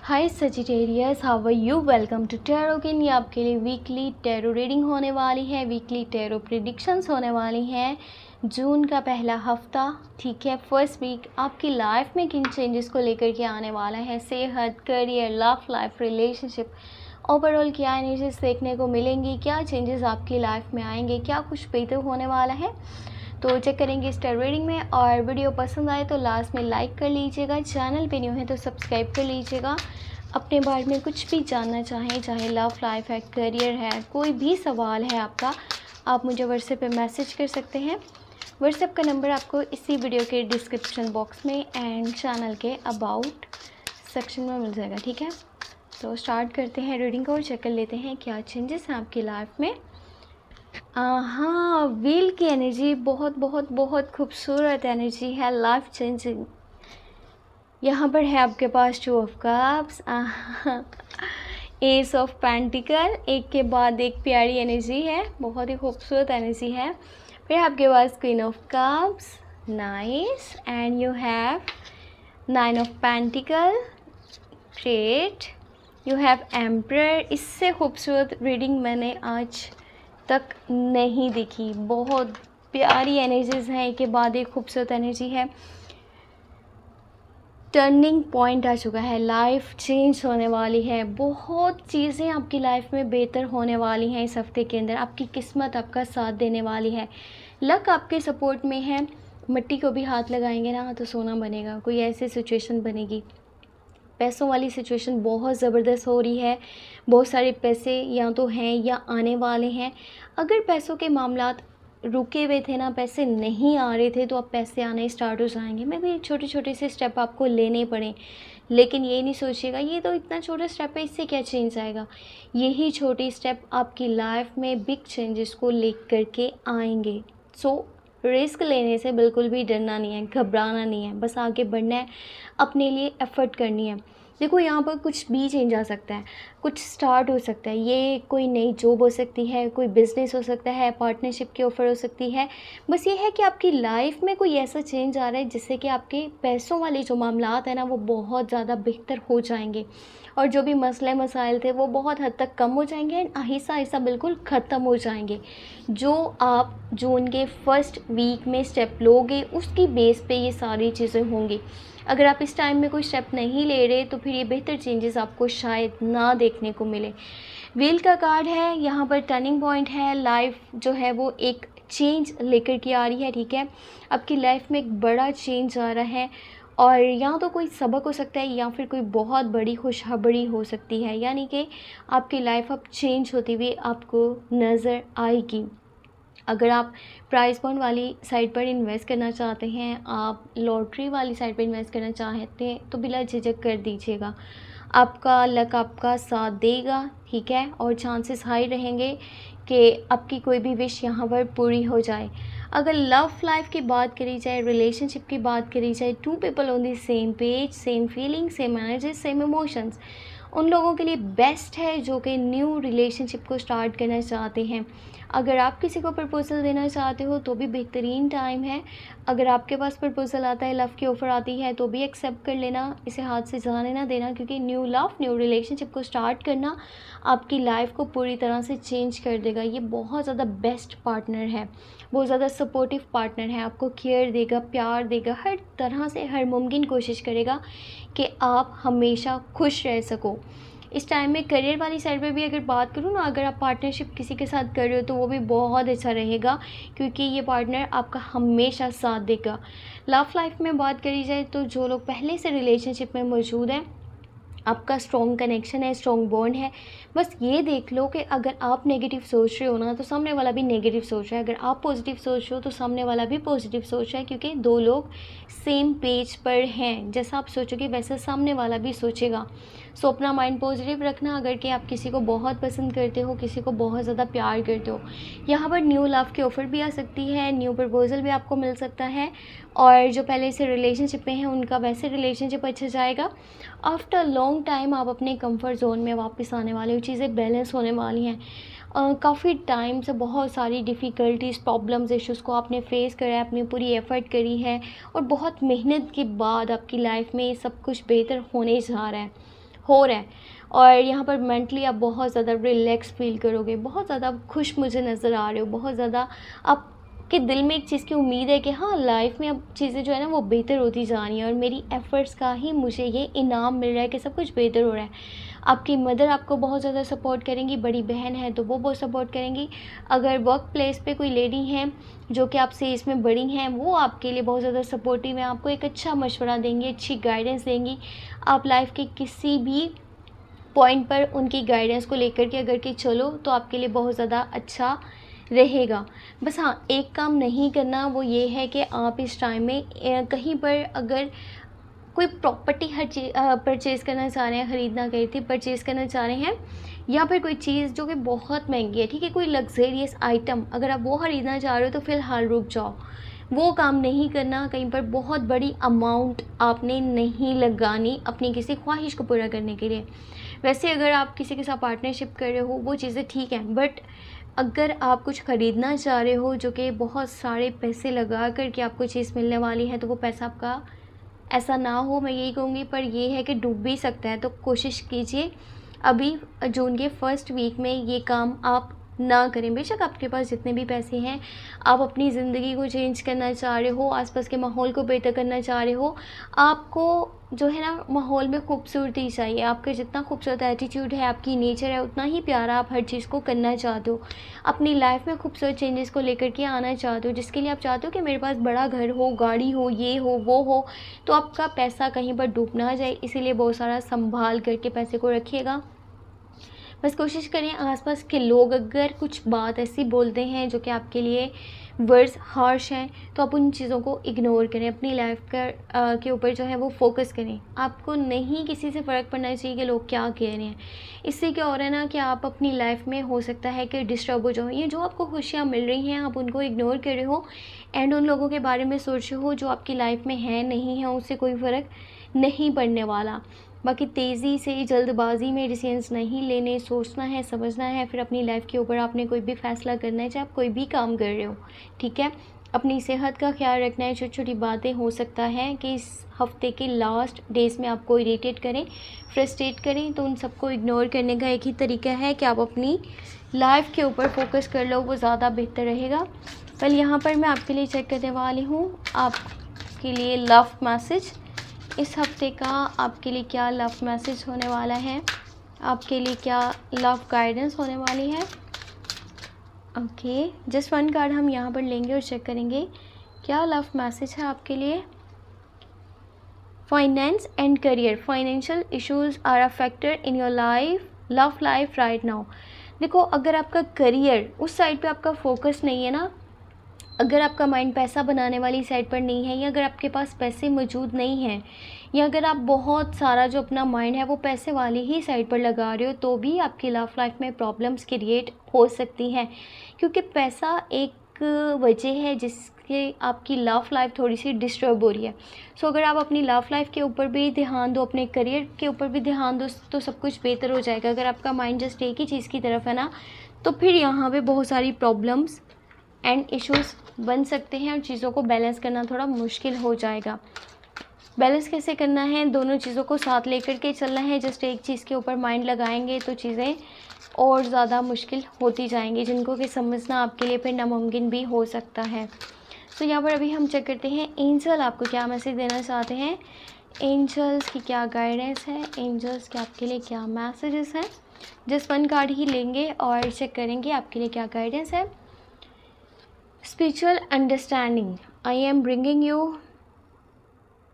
Hi Sagittarius, how are you. Welcome to tarot kin. ये आपके लिए वीकली टैरो रीडिंग होने वाली है, वीकली टैरो प्रेडिक्शंस होने वाली हैं। जून का पहला हफ्ता, ठीक है, फर्स्ट वीक आपकी लाइफ में किन चेंजेस को लेकर के आने वाला है। सेहत, career, love life, relationship, overall क्या एनर्जीज देखने को मिलेंगी, क्या चेंजेस आपकी लाइफ में आएंगे, क्या कुछ बेहतर होने वाला है, तो चेक करेंगे इस टैरो रीडिंग में। और वीडियो पसंद आए तो लास्ट में लाइक कर लीजिएगा, चैनल पे न्यू है तो सब्सक्राइब कर लीजिएगा। अपने बारे में कुछ भी जानना चाहें, चाहे लव लाइफ है, करियर है, कोई भी सवाल है आपका, आप मुझे व्हाट्सएप पे मैसेज कर सकते हैं। व्हाट्सएप का नंबर आपको इसी वीडियो के डिस्क्रिप्शन बॉक्स में एंड चैनल के अबाउट सेक्शन में मिल जाएगा, ठीक है। तो स्टार्ट करते हैं रीडिंग को और चेक कर लेते हैं क्या चेंजेस हैं आपकी लाइफ में। हाँ, व्हील की एनर्जी बहुत बहुत बहुत खूबसूरत एनर्जी है, लाइफ चेंजिंग। यहाँ पर है आपके पास 2 of cups, S of pentacle, एक के बाद एक प्यारी एनर्जी है, बहुत ही खूबसूरत एनर्जी है। फिर आपके पास queen of cups, nice, and you have 9 of pentacle, great, you have emperor. इससे खूबसूरत रीडिंग मैंने आज तक नहीं दिखी, बहुत प्यारी एनर्जीज हैं, एक के बाद एक खूबसूरत एनर्जी है। टर्निंग पॉइंट आ चुका है, लाइफ चेंज होने वाली है, बहुत चीज़ें आपकी लाइफ में बेहतर होने वाली हैं इस हफ्ते के अंदर। आपकी किस्मत आपका साथ देने वाली है, लक आपके सपोर्ट में है। मिट्टी को भी हाथ लगाएंगे ना तो सोना बनेगा, कोई ऐसी सिचुएशन बनेगी। पैसों वाली सिचुएशन बहुत ज़बरदस्त हो रही है, बहुत सारे पैसे या तो हैं या आने वाले हैं। अगर पैसों के मामलात रुके हुए थे ना, पैसे नहीं आ रहे थे, तो अब पैसे आने स्टार्ट हो जाएंगे। मैं भी छोटे छोटे से स्टेप आपको लेने पड़े, लेकिन ये नहीं सोचिएगा ये तो इतना छोटा स्टेप है, इससे क्या चेंज आएगा। यही छोटी स्टेप आपकी लाइफ में बिग चेंजेस को लेकर के आएंगे। सो रिस्क लेने से बिल्कुल भी डरना नहीं है, घबराना नहीं है, बस आगे बढ़ना है, अपने लिए एफ़र्ट करनी है। देखो यहाँ पर कुछ भी चेंज आ सकता है, कुछ स्टार्ट हो सकता है, ये कोई नई जॉब हो सकती है, कोई बिज़नेस हो सकता है, पार्टनरशिप की ऑफ़र हो सकती है। बस ये है कि आपकी लाइफ में कोई ऐसा चेंज आ रहा है जिससे कि आपके पैसों वाले जो मामलात हैं ना वो बहुत ज़्यादा बेहतर हो जाएंगे, और जो भी मसले मसाइल थे वो बहुत हद तक कम हो जाएंगे एंड आहिस्ता आहिस्ता बिल्कुल ख़त्म हो जाएंगे। जो आप जून के फर्स्ट वीक में स्टेप लोगे उसकी बेस पे ये सारी चीज़ें होंगी। अगर आप इस टाइम में कोई स्टेप नहीं ले रहे तो फिर ये बेहतर चेंजेस आपको शायद ना देखने को मिले। व्हील का कार्ड है, यहाँ पर टर्निंग पॉइंट है, लाइफ जो है वो एक चेंज लेकर के आ रही है, ठीक है। आपकी लाइफ में एक बड़ा चेंज आ रहा है, और यहाँ तो कोई सबक हो सकता है या फिर कोई बहुत बड़ी खुशखबरी हो सकती है, यानी कि आपकी लाइफ अब चेंज होती हुई आपको नज़र आएगी। अगर आप प्राइस बॉन्ड वाली साइड पर इन्वेस्ट करना चाहते हैं, आप लॉटरी वाली साइड पर इन्वेस्ट करना चाहते हैं, तो बिला झिझक कर दीजिएगा। आपका लक आपका साथ देगा, ठीक है, और चांसेस हाई रहेंगे कि आपकी कोई भी विश यहाँ पर पूरी हो जाए। अगर लव लाइफ की बात करी जाए, रिलेशनशिप की बात करी जाए, 2 people on the same page, same feeling, same energy, same emotions, उन लोगों के लिए बेस्ट है जो कि न्यू रिलेशनशिप को स्टार्ट करना चाहते हैं। अगर आप किसी को प्रपोज़ल देना चाहते हो तो भी बेहतरीन टाइम है। अगर आपके पास प्रपोज़ल आता है, लव की ऑफ़र आती है, तो भी एक्सेप्ट कर लेना, इसे हाथ से जाने ना देना, क्योंकि न्यू लव, न्यू रिलेशनशिप को स्टार्ट करना आपकी लाइफ को पूरी तरह से चेंज कर देगा। ये बहुत ज़्यादा बेस्ट पार्टनर है, बहुत ज़्यादा सपोर्टिव पार्टनर है, आपको केयर देगा, प्यार देगा, हर तरह से हर मुमकिन कोशिश करेगा कि आप हमेशा खुश रह सको। इस टाइम में करियर वाली साइड पे भी अगर बात करूँ ना, अगर आप पार्टनरशिप किसी के साथ कर रहे हो तो वो भी बहुत अच्छा रहेगा, क्योंकि ये पार्टनर आपका हमेशा साथ देगा। लव लाइफ में बात करी जाए तो जो लोग पहले से रिलेशनशिप में मौजूद हैं, आपका स्ट्रॉन्ग कनेक्शन है, स्ट्रॉन्ग बॉन्ड है। बस ये देख लो कि अगर आप नेगेटिव सोच रहे हो ना तो सामने वाला भी नेगेटिव सोच रहा है, अगर आप पॉजिटिव सोच रहे हो तो सामने वाला भी पॉजिटिव सोच रहा है, क्योंकि 2 लोग सेम पेज पर हैं। जैसा आप सोचोगे वैसा सामने वाला भी सोचेगा। सो अपना माइंड पॉजिटिव रखना। अगर कि आप किसी को बहुत पसंद करते हो, किसी को बहुत ज़्यादा प्यार करते हो, यहाँ पर न्यू लव की ऑफ़र भी आ सकती है, न्यू प्रपोजल भी आपको मिल सकता है, और जो पहले से रिलेशनशिप में है उनका वैसे रिलेशनशिप अच्छा जाएगा। आफ्टर लॉन्ग टाइम आप अपने कंफर्ट जोन में वापस आने वाले हो, चीज़ें बैलेंस होने वाली हैं। काफ़ी टाइम से बहुत सारी डिफ़िकल्टीज़, प्रॉब्लम्स, इश्यूज़ को आपने फेस करा है, अपनी पूरी एफ़र्ट करी है, और बहुत मेहनत के बाद आपकी लाइफ में सब कुछ बेहतर होने जा रहा है। हो रहा है। और यहाँ पर मेंटली आप बहुत ज़्यादा रिलैक्स फील करोगे, बहुत ज़्यादा खुश मुझे नज़र आ रहे हो, बहुत ज़्यादा आपके दिल में एक चीज़ की उम्मीद है कि हाँ लाइफ में अब चीज़ें जो है ना वो बेहतर होती जा रही हैं और मेरी एफ़र्ट्स का ही मुझे ये इनाम मिल रहा है कि सब कुछ बेहतर हो रहा है। आपकी मदर आपको बहुत ज़्यादा सपोर्ट करेंगी, बड़ी बहन है तो वो बहुत सपोर्ट करेंगी। अगर वर्क प्लेस पे कोई लेडी हैं जो कि आपसे इसमें बड़ी हैं, वो आपके लिए बहुत ज़्यादा सपोर्टिव हैं, आपको एक अच्छा मशवरा देंगी, अच्छी गाइडेंस देंगी। आप लाइफ के किसी भी पॉइंट पर उनकी गाइडेंस को लेकर के अगर के चलो तो आपके लिए बहुत ज़्यादा अच्छा रहेगा। बस हाँ, एक काम नहीं करना, वो ये है कि आप इस टाइम में कहीं पर अगर कोई प्रॉपर्टी परचेज़ करना चाह रहे हैं, ख़रीदना कही थी, परचेज़ करना चाह रहे हैं, या फिर कोई चीज़ जो कि बहुत महंगी है, ठीक है, कोई लग्ज़रियस आइटम अगर आप वो ख़रीदना चाह रहे हो तो फ़िलहाल रुक जाओ। वो काम नहीं करना, कहीं पर बहुत बड़ी अमाउंट आपने नहीं लगानी अपनी किसी ख्वाहिश को पूरा करने के लिए। वैसे अगर आप किसी के साथ पार्टनरशिप कर रहे हो वो चीज़ें ठीक हैं, बट अगर आप कुछ ख़रीदना चाह रहे हो जो कि बहुत सारे पैसे लगा कर के आपको चीज़ मिलने वाली है, तो वो पैसा आपका ऐसा ना हो, मैं यही कहूँगी, पर ये है कि डूब भी सकता है। तो कोशिश कीजिए अभी जून के फर्स्ट वीक में ये काम आप ना करें। बेशक आपके पास जितने भी पैसे हैं, आप अपनी ज़िंदगी को चेंज करना चाह रहे हो, आसपास के माहौल को बेहतर करना चाह रहे हो, आपको जो है ना माहौल में खूबसूरती चाहिए। आपका जितना खूबसूरत एटीट्यूड है, आपकी नेचर है, उतना ही प्यारा आप हर चीज़ को करना चाहते हो। अपनी लाइफ में खूबसूरत चेंजेस को लेकर के आना चाहते हो, जिसके लिए आप चाहते हो कि मेरे पास बड़ा घर हो, गाड़ी हो, ये हो, वो हो, तो आपका पैसा कहीं पर डूब ना जाए, इसीलिए बहुत सारा संभाल करके पैसे को रखिएगा। बस कोशिश करें आसपास के लोग अगर कुछ बात ऐसी बोलते हैं जो कि आपके लिए वर्ड्स हार्श हैं, तो आप उन चीज़ों को इग्नोर करें, अपनी लाइफ के ऊपर जो है वो फोकस करें। आपको नहीं किसी से फ़र्क पड़ना चाहिए कि लोग क्या कह रहे हैं। इससे क्या हो रहा है ना कि आप अपनी लाइफ में हो सकता है कि डिस्टर्ब हो जाओ। ये जो आपको खुशियाँ मिल रही हैं आप उनको इग्नोर कर रहे हो एंड उन लोगों के बारे में सोच रहे हो जो आपकी लाइफ में है नहीं है, उससे कोई फ़र्क नहीं पड़ने वाला। बाकी तेज़ी से जल्दबाज़ी में डिसीजंस नहीं लेने, सोचना है, समझना है, फिर अपनी लाइफ के ऊपर आपने कोई भी फ़ैसला करना है, चाहे आप कोई भी काम कर रहे हो, ठीक है। अपनी सेहत का ख्याल रखना है। छोटी छोटी बातें हो सकता है कि इस हफ्ते के लास्ट डेज़ में आपको इरिटेट करें, फ्रस्ट्रेट करें, तो उन सबको इग्नोर करने का एक ही तरीका है कि आप अपनी लाइफ के ऊपर फोकस कर लो, वो ज़्यादा बेहतर रहेगा। कल यहाँ पर मैं आपके लिए चेक करने वाली हूँ आपके लिए लव मैसेज। इस हफ्ते का आपके लिए क्या लव मैसेज होने वाला है, आपके लिए क्या लव गाइडेंस होने वाली है। ओके, जस्ट वन कार्ड हम यहाँ पर लेंगे और चेक करेंगे क्या लव मैसेज है आपके लिए। Finance and career, financial issues are a factor in your life, love life right now. देखो, अगर आपका करियर उस साइड पे आपका फोकस नहीं है ना, अगर आपका माइंड पैसा बनाने वाली साइड पर नहीं है, या अगर आपके पास पैसे मौजूद नहीं हैं, या अगर आप बहुत सारा जो अपना माइंड है वो पैसे वाली ही साइड पर लगा रहे हो, तो भी आपकी लव लाइफ में प्रॉब्लम्स क्रिएट हो सकती हैं। क्योंकि पैसा एक वजह है जिसके आपकी लव लाइफ थोड़ी सी डिस्टर्ब हो रही है। सो अगर आप अपनी लव लाइफ के ऊपर भी ध्यान दो, अपने करियर के ऊपर भी ध्यान दो, तो सब कुछ बेहतर हो जाएगा। अगर आपका माइंड जस्ट एक ही चीज़ की तरफ है ना, तो फिर यहाँ पे बहुत सारी प्रॉब्लम्स एंड इश्यूज़ बन सकते हैं और चीज़ों को बैलेंस करना थोड़ा मुश्किल हो जाएगा। बैलेंस कैसे करना है, दोनों चीज़ों को साथ लेकर के चलना है। जस्ट एक चीज़ के ऊपर माइंड लगाएंगे तो चीज़ें और ज़्यादा मुश्किल होती जाएंगी, जिनको कि समझना आपके लिए फिर नामुमकिन भी हो सकता है। तो यहाँ पर अभी हम चेक करते हैं एंजल आपको क्या मैसेज देना चाहते हैं, एंजल्स की क्या गाइडेंस है, एंजल्स के आपके लिए क्या मैसेजेस हैं। जस्ट वन कार्ड ही लेंगे और चेक करेंगे आपके लिए क्या गाइडेंस है। Spiritual understanding. I am bringing you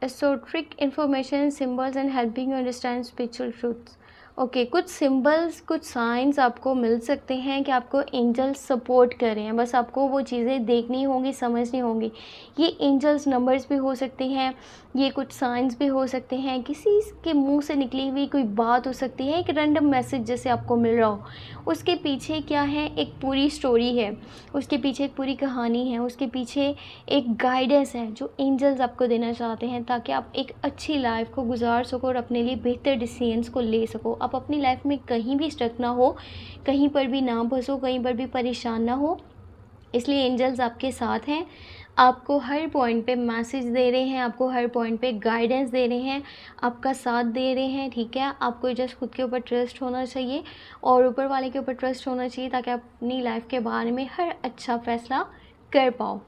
esoteric information, symbols and helping you understand spiritual truths. Okay, कुछ सिंबल्स, कुछ साइंस आपको मिल सकते हैं कि आपको एंजल्स सपोर्ट कर रहे हैं। बस आपको वो चीज़ें देखनी होंगी, समझनी होंगी। ये एंजल्स नंबर्स भी हो सकते हैं, ये कुछ साइंस भी हो सकते हैं, किसी के मुंह से निकली हुई कोई बात हो सकती है, एक रैंडम मैसेज जैसे आपको मिल रहा हो। उसके पीछे क्या है, एक पूरी स्टोरी है, उसके पीछे एक पूरी कहानी है, उसके पीछे एक गाइडेंस है जो एंजल्स आपको देना चाहते हैं, ताकि आप एक अच्छी लाइफ को गुजार सको और अपने लिए बेहतर डिसीजंस को ले सको। आप अपनी लाइफ में कहीं भी स्टक ना हो, कहीं पर भी ना फंसो, कहीं पर भी परेशान ना हो। इसलिए एंजल्स आपके साथ हैं, आपको हर पॉइंट पे मैसेज दे रहे हैं, आपको हर पॉइंट पे गाइडेंस दे रहे हैं, आपका साथ दे रहे हैं, ठीक है। आपको जस्ट खुद के ऊपर ट्रस्ट होना चाहिए और ऊपर वाले के ऊपर ट्रस्ट होना चाहिए, ताकि आप अपनी लाइफ के बारे में हर अच्छा फ़ैसला कर पाओ।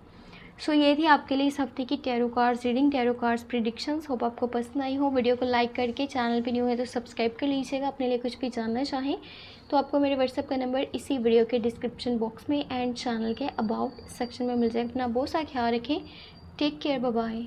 सो ये थी आपके लिए इस हफ्ते की tarot cards reading, tarot cards predictions. Hope आपको पसंद आई हो। वीडियो को लाइक करके, चैनल पे न्यू है तो सब्सक्राइब कर लीजिएगा। अपने लिए कुछ भी जानना चाहें तो आपको मेरे व्हाट्सएप का नंबर इसी वीडियो के डिस्क्रिप्शन बॉक्स में एंड चैनल के अबाउट सेक्शन में मिल जाएगा। अपना बहुत सा ख्याल रखें। Take care, bye bye.